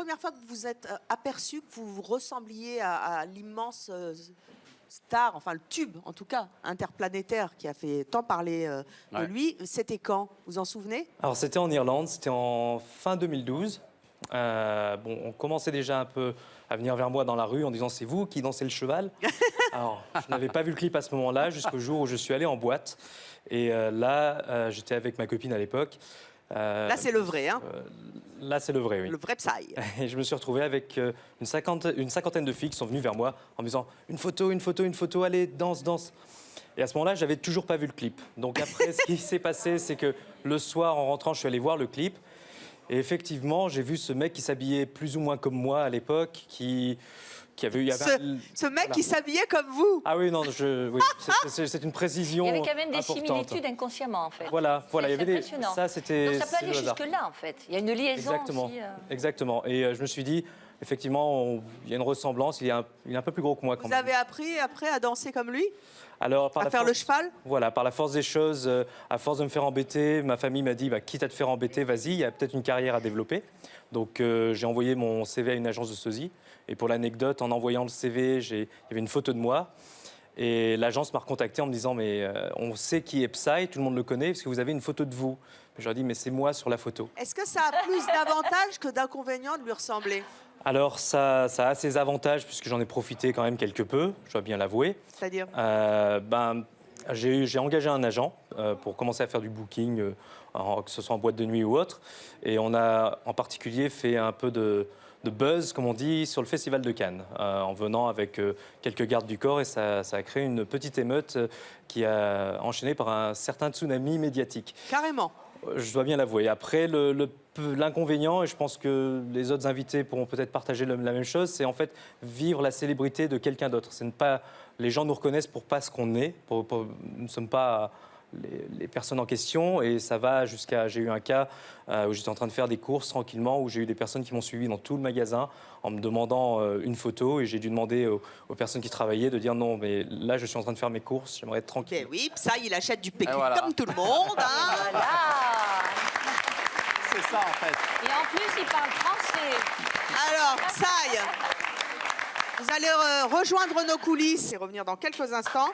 première fois que vous vous êtes aperçu que vous ressembliez à l'immense star, enfin le tube en tout cas, interplanétaire qui a fait tant parler de lui, c'était quand? Vous en souvenez? Alors c'était en Irlande, c'était en fin 2012. Bon, on commençait déjà un peu à venir vers moi dans la rue en disant c'est vous qui dansez le cheval. Alors je n'avais pas vu le clip à ce moment-là jusqu'au jour où je suis allé en boîte. Et là, j'étais avec ma copine à l'époque. Là c'est le vrai, hein? Là c'est le vrai, oui. Le vrai Psy. Et je me suis retrouvé avec une cinquantaine de filles qui sont venues vers moi en me disant une photo, allez, danse, danse. Et à ce moment-là, j'avais toujours pas vu le clip. Donc après, ce qui s'est passé, c'est que le soir, en rentrant, je suis allé voir le clip. Et effectivement, j'ai vu ce mec qui s'habillait plus ou moins comme moi à l'époque, qui avait... Ce mec qui s'habillait comme vous. Ah oui, non, oui, c'est une précision. Il y avait quand même des importante. similitudes inconsciemment, en fait. Voilà, il y avait des... Ça, c'était... Donc ça peut aller jusque-là, en fait. Il y a une liaison aussi. Exactement. Et je me suis dit, effectivement, il y a une ressemblance, il est un peu plus gros que moi quand Vous même. avez appris après à danser comme lui? Alors, à faire le cheval? Voilà, par la force des choses, à force de me faire embêter, ma famille m'a dit, quitte à te faire embêter, vas-y, il y a peut-être une carrière à développer. Donc j'ai envoyé mon CV à une agence de sosie. Et pour l'anecdote, en envoyant le CV, il y avait une photo de moi. Et l'agence m'a recontacté en me disant, mais on sait qui est Psy, tout le monde le connaît, parce que vous avez une photo de vous. Je leur ai dit, mais c'est moi sur la photo. Est-ce que ça a plus d'avantages que d'inconvénients de lui ressembler? Alors, ça a ses avantages, puisque j'en ai profité quand même quelque peu, je dois bien l'avouer. C'est-à-dire j'ai engagé un agent pour commencer à faire du booking, que ce soit en boîte de nuit ou autre. Et on a en particulier fait un peu de buzz, comme on dit, sur le Festival de Cannes, en venant avec quelques gardes du corps. Et ça a créé une petite émeute qui a enchaîné par un certain tsunami médiatique. Carrément. Je dois bien l'avouer. Après, l'inconvénient, et je pense que les autres invités pourront peut-être partager la même chose, c'est en fait vivre la célébrité de quelqu'un d'autre. Les gens nous reconnaissent pour pas ce qu'on est. Nous ne sommes pas les personnes en question. Et ça va jusqu'à... J'ai eu un cas où j'étais en train de faire des courses tranquillement, où j'ai eu des personnes qui m'ont suivi dans tout le magasin en me demandant une photo. Et j'ai dû demander aux personnes qui travaillaient de dire non, mais là, je suis en train de faire mes courses, j'aimerais être tranquille. Ben oui, ça, il achète du PQ comme tout le monde. Hein. Voilà. C'est ça, en fait. Et en plus, il parle français. Alors, Psy, vous allez rejoindre nos coulisses et revenir dans quelques instants.